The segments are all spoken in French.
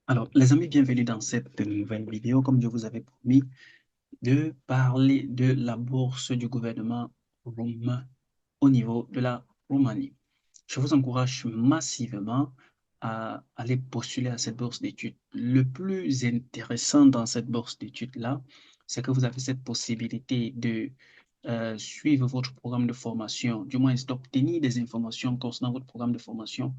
Alors, les amis, bienvenue dans cette nouvelle vidéo. Comme je vous avais promis, de parler de la bourse du gouvernement roumain au niveau de la Roumanie. Je vous encourage massivement à aller postuler à cette bourse d'études. Le plus intéressant dans cette bourse d'études-là, c'est que vous avez cette possibilité de suivre votre programme de formation, du moins d'obtenir des informations concernant votre programme de formation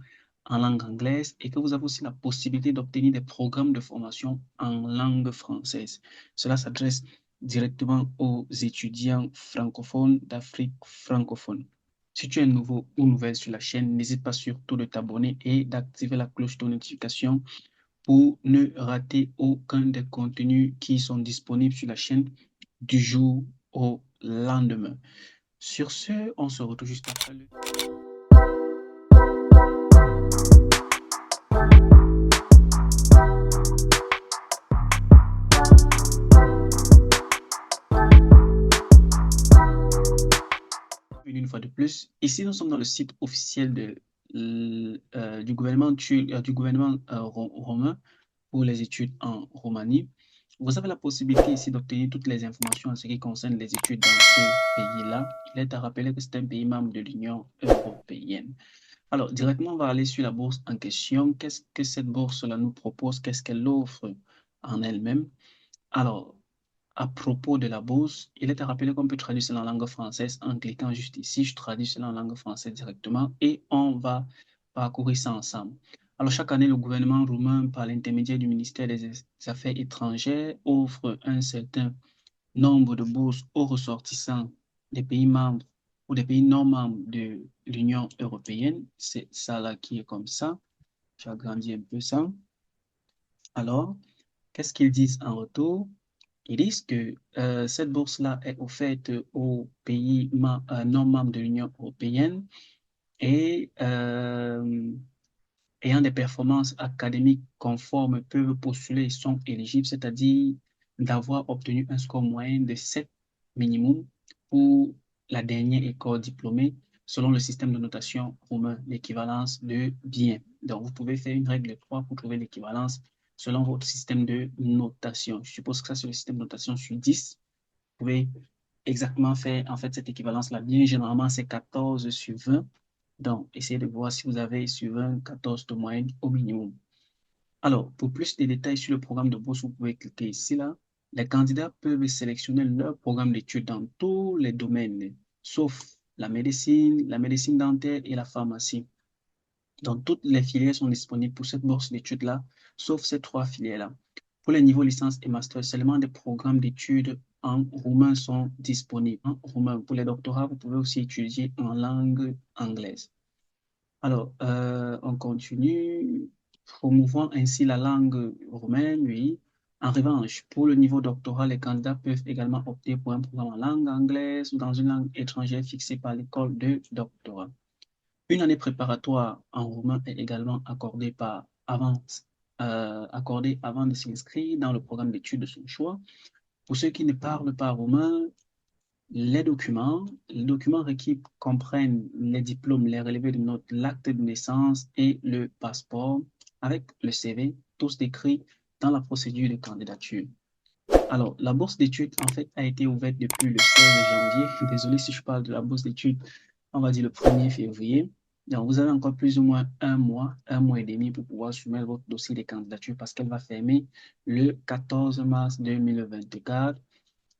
en langue anglaise et que vous avez aussi la possibilité d'obtenir des programmes de formation en langue française. Cela s'adresse directement aux étudiants francophones d'Afrique francophone. Si tu es nouveau ou nouvelle sur la chaîne, n'hésite pas surtout de t'abonner et d'activer la cloche de notification pour ne rater aucun des contenus qui sont disponibles sur la chaîne du jour au lendemain. Sur ce, on se retrouve juste après le... Une fois de plus. Ici, nous sommes dans le site officiel du gouvernement romain pour les études en Roumanie. Vous avez la possibilité ici d'obtenir toutes les informations en ce qui concerne les études dans ce pays-là. Il est à rappeler que c'est un pays membre de l'Union européenne. Alors, directement, on va aller sur la bourse en question. Qu'est-ce que cette bourse-là nous propose? Qu'est-ce qu'elle offre en elle-même? Alors, à propos de la bourse, il est à rappeler qu'on peut traduire cela en langue française en cliquant juste ici. Je traduis cela en langue française directement et on va parcourir ça ensemble. Alors, chaque année, le gouvernement roumain, par l'intermédiaire du ministère des Affaires étrangères, offre un certain nombre de bourses aux ressortissants des pays membres ou des pays non membres de l'Union européenne. C'est ça là qui est comme ça. J'agrandis un peu ça. Alors, qu'est-ce qu'ils disent en retour? Ils disent que cette bourse-là est offerte aux pays non membres de l'Union européenne et ayant des performances académiques conformes peuvent postuler et sont éligibles, c'est-à-dire d'avoir obtenu un score moyen de 7 minimum pour la dernière école diplômée selon le système de notation roumain, l'équivalence de bien. Donc, vous pouvez faire une règle de 3 pour trouver l'équivalence selon votre système de notation. Je suppose que ça, c'est le système de notation sur 10. Vous pouvez exactement faire en fait cette équivalence-là. Bien, généralement, c'est 14 sur 20. Donc, essayez de voir si vous avez sur 20, 14 de moyenne au minimum. Alors, pour plus de détails sur le programme de bourse, vous pouvez cliquer ici, là. Les candidats peuvent sélectionner leur programme d'études dans tous les domaines, sauf la médecine dentaire et la pharmacie. Donc, toutes les filières sont disponibles pour cette bourse d'études-là, sauf ces trois filières-là. Pour les niveaux licence et master, seulement des programmes d'études en roumain sont disponibles. En roumain, pour les doctorats, vous pouvez aussi étudier en langue anglaise. Alors, on continue, promouvant ainsi la langue roumaine, oui. En revanche, pour le niveau doctoral, les candidats peuvent également opter pour un programme en langue anglaise ou dans une langue étrangère fixée par l'école de doctorat. Une année préparatoire en roumain est également accordée avant de s'inscrire dans le programme d'études de son choix. Pour ceux qui ne parlent pas roumain, les documents requis comprennent les diplômes, les relevés de notes, l'acte de naissance et le passeport avec le CV, tous décrits dans la procédure de candidature. Alors, la bourse d'études, en fait, a été ouverte depuis le 16 janvier. Désolé si je parle de la bourse d'études, on va dire le 1er février. Donc, vous avez encore plus ou moins un mois et demi pour pouvoir soumettre votre dossier de candidature parce qu'elle va fermer le 14 mars 2024.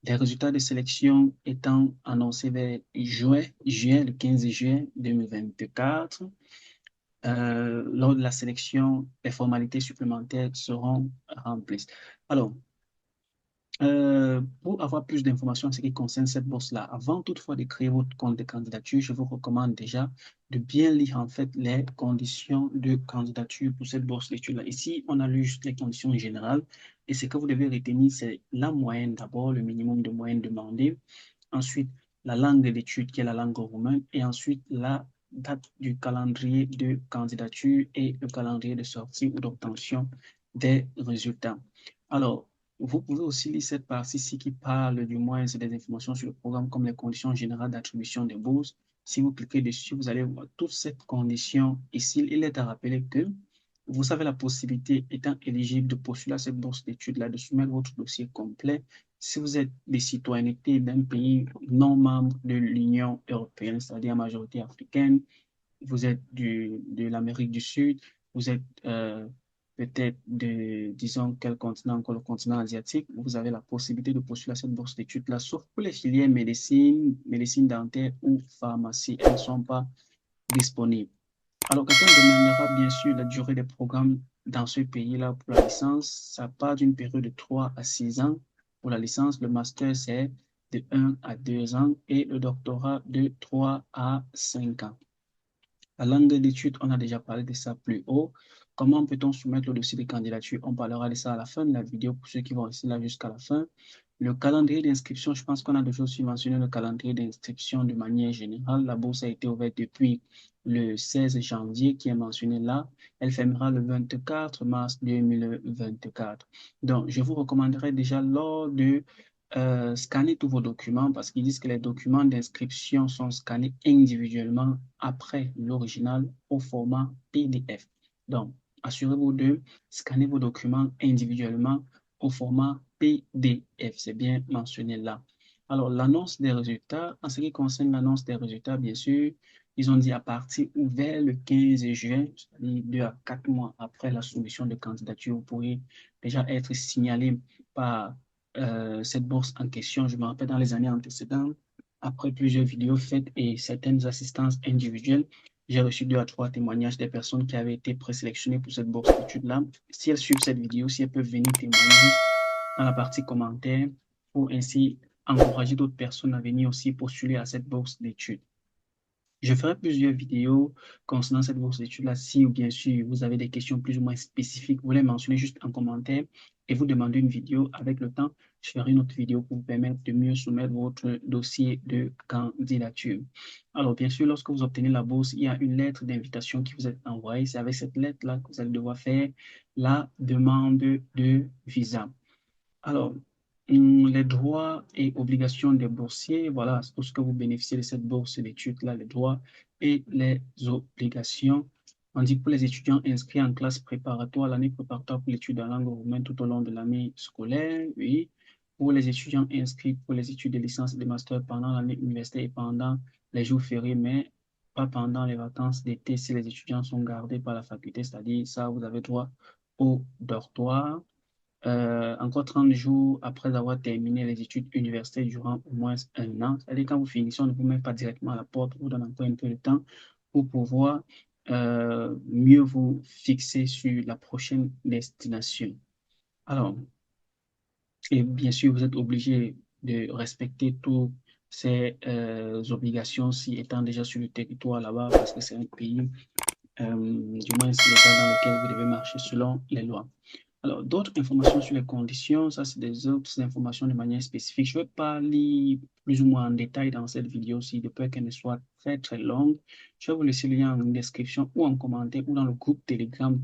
Les résultats de sélection étant annoncés vers le 15 juin 2024. Lors de la sélection, les formalités supplémentaires seront remplies. Alors, pour avoir plus d'informations en ce qui concerne cette bourse-là, avant toutefois de créer votre compte de candidature, je vous recommande déjà de bien lire en fait les conditions de candidature pour cette bourse d'études-là. Ici, on a lu juste les conditions générales et ce que vous devez retenir, c'est la moyenne d'abord, le minimum de moyenne demandé, ensuite la langue d'études qui est la langue roumaine et ensuite la date du calendrier de candidature et le calendrier de sortie ou d'obtention des résultats. Alors, vous pouvez aussi lire cette partie-ci qui parle du moins des informations sur le programme comme les conditions générales d'attribution des bourses. Si vous cliquez dessus, vous allez voir toutes ces conditions ici. Il est à rappeler que vous avez la possibilité, étant éligible, de postuler à cette bourse d'études-là, de soumettre votre dossier complet. Si vous êtes des citoyennetés d'un pays non membre de l'Union européenne, c'est-à-dire en majorité africaine, vous êtes de l'Amérique du Sud, vous êtes peut-être de, disons, quel continent, encore le continent asiatique, vous avez la possibilité de postuler à cette bourse d'études-là, sauf pour les filières médecine, médecine dentaire ou pharmacie, elles ne sont pas disponibles. Alors, quelqu'un demandera bien sûr la durée des programmes dans ce pays-là pour la licence. Ça part d'une période de 3 à 6 ans. Pour la licence, le master, c'est de 1 à 2 ans et le doctorat de 3 à 5 ans. La langue d'études, on a déjà parlé de ça plus haut. Comment peut-on soumettre le dossier de candidature? On parlera de ça à la fin de la vidéo pour ceux qui vont rester là jusqu'à la fin. Le calendrier d'inscription, je pense qu'on a déjà aussi mentionné le calendrier d'inscription de manière générale. La bourse a été ouverte depuis le 16 janvier qui est mentionné là. Elle fermera le 24 mars 2024. Donc, je vous recommanderais déjà lors de scanner tous vos documents parce qu'ils disent que les documents d'inscription sont scannés individuellement après l'original au format PDF. Donc, assurez-vous de scanner vos documents individuellement au format PDF. C'est bien mentionné là. Alors, l'annonce des résultats, en ce qui concerne l'annonce des résultats, bien sûr, ils ont dit à partir ou vers le 15 juin, c'est-à-dire 2 à 4 mois après la soumission de candidature, vous pourrez déjà être signalé par cette bourse en question. Je me rappelle dans les années antécédentes, après plusieurs vidéos faites et certaines assistances individuelles, j'ai reçu 2 à 3 témoignages des personnes qui avaient été présélectionnées pour cette bourse d'études-là. Si elles suivent cette vidéo, si elles peuvent venir témoigner dans la partie commentaires pour ainsi encourager d'autres personnes à venir aussi postuler à cette bourse d'études. Je ferai plusieurs vidéos concernant cette bourse d'études-là. Si, ou bien sûr, vous avez des questions plus ou moins spécifiques, vous les mentionnez juste en commentaire et vous demandez une vidéo. Avec le temps, je ferai une autre vidéo pour vous permettre de mieux soumettre votre dossier de candidature. Alors, bien sûr, lorsque vous obtenez la bourse, il y a une lettre d'invitation qui vous est envoyée. C'est avec cette lettre-là que vous allez devoir faire la demande de visa. Alors, les droits et obligations des boursiers, voilà, lorsque vous bénéficiez de cette bourse d'études-là, les droits et les obligations. On dit pour les étudiants inscrits en classe préparatoire, l'année préparatoire pour l'étude en langue roumaine tout au long de l'année scolaire, oui. Pour les étudiants inscrits pour les études de licence et de master pendant l'année universitaire et pendant les jours fériés, mais pas pendant les vacances d'été si les étudiants sont gardés par la faculté, c'est-à-dire ça, vous avez droit au dortoir encore 30 jours après avoir terminé les études universitaires durant au moins un an. C'est-à-dire quand vous finissez, on ne vous met pas directement à la porte, on vous donne encore un peu de temps pour pouvoir mieux vous fixer sur la prochaine destination. Alors, et bien sûr, vous êtes obligé de respecter toutes ces obligations si étant déjà sur le territoire là-bas parce que c'est un pays, du moins c'est l'état dans lequel vous devez marcher selon les lois. Alors, d'autres informations sur les conditions, ça c'est des autres informations de manière spécifique. Je ne vais pas lire plus ou moins en détail dans cette vidéo-ci, de peur qu'elle ne soit très très longue. Je vais vous laisser le lien en description ou en commentaire ou dans le groupe Telegram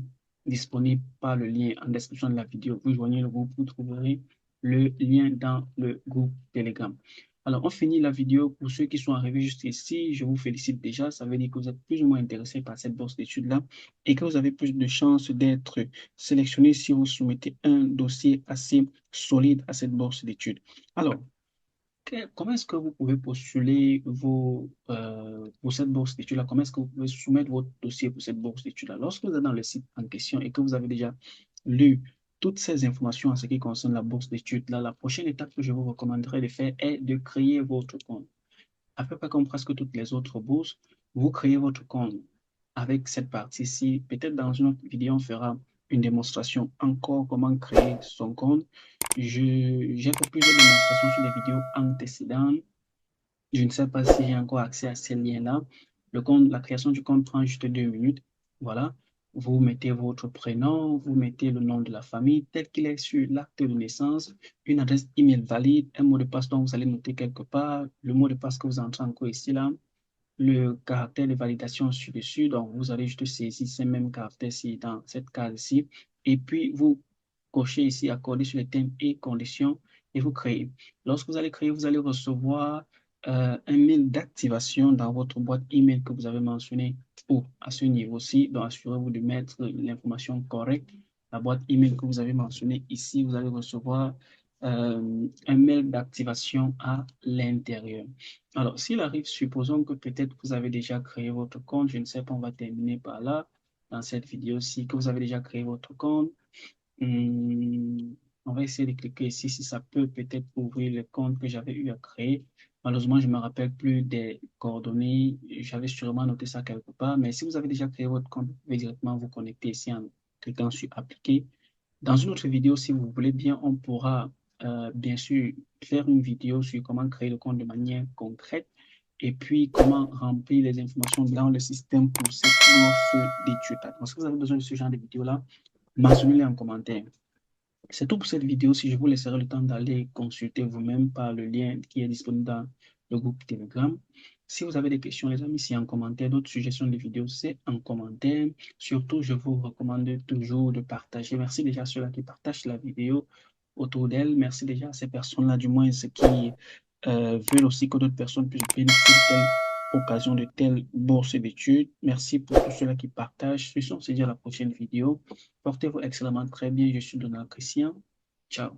disponible par le lien en description de la vidéo. Vous joignez le groupe, vous trouverez le lien dans le groupe Telegram. Alors, on finit la vidéo. Pour ceux qui sont arrivés juste ici, je vous félicite déjà. Ça veut dire que vous êtes plus ou moins intéressé par cette bourse d'études-là et que vous avez plus de chances d'être sélectionné si vous soumettez un dossier assez solide à cette bourse d'études. Alors, comment est-ce que vous pouvez postuler pour cette bourse d'études-là? Comment est-ce que vous pouvez soumettre votre dossier pour cette bourse d'études-là? Lorsque vous êtes dans le site en question et que vous avez déjà lu toutes ces informations en ce qui concerne la bourse d'études-là, la prochaine étape que je vous recommanderais de faire est de créer votre compte. À peu près comme presque toutes les autres bourses, vous créez votre compte avec cette partie-ci. Peut-être dans une autre vidéo, on fera une démonstration encore comment créer son compte. J'ai fait plusieurs démonstrations sur les vidéos antécédentes. Je ne sais pas si j'ai encore accès à ces liens-là. La création du compte prend juste 2 minutes. Voilà. Vous mettez votre prénom, vous mettez le nom de la famille tel qu'il est sur l'acte de naissance, une adresse email valide, un mot de passe dont vous allez noter quelque part, le mot de passe que vous entrez encore ici là, le caractère de validation sur-dessus. Donc, vous allez juste saisir ces mêmes caractères-ci dans cette case-ci. Et puis, vous cochez ici, accorder sur les thèmes et conditions et vous créez. Lorsque vous allez créer, vous allez recevoir un mail d'activation dans votre boîte email que vous avez mentionné ou à ce niveau-ci. Donc, assurez-vous de mettre l'information correcte. La boîte email que vous avez mentionnée ici, vous allez recevoir un mail d'activation à l'intérieur. Alors, s'il arrive, supposons que peut-être vous avez déjà créé votre compte. Je ne sais pas, on va terminer par là dans cette vidéo-ci, que vous avez déjà créé votre compte. On va essayer de cliquer ici si ça peut peut-être ouvrir le compte que j'avais eu à créer. Malheureusement, je ne me rappelle plus des coordonnées. J'avais sûrement noté ça quelque part. Mais si vous avez déjà créé votre compte, vous pouvez directement vous connecter ici en cliquant sur Appliquer. Dans une autre vidéo, si vous voulez bien, on pourra bien sûr faire une vidéo sur comment créer le compte de manière concrète et puis comment remplir les informations dans le système pour cette bourse d'études. Donc, si vous avez besoin de ce genre de vidéo-là, mentionnez-les en commentaire. C'est tout pour cette vidéo. Si je vous laisserai le temps d'aller consulter vous-même par le lien qui est disponible dans le groupe Telegram. Si vous avez des questions, les amis, c'est en commentaire. D'autres suggestions de vidéos, c'est en commentaire. Surtout, je vous recommande toujours de partager. Merci déjà à ceux-là qui partagent la vidéo autour d'elle. Merci déjà à ces personnes-là, du moins, ceux qui veulent aussi que d'autres personnes puissent bénéficier de telle occasion, de telle bourse d'études. Merci pour tous ceux-là qui partagent. On se dit à la prochaine vidéo. Portez-vous excellemment très bien. Je suis Donald Christian. Ciao.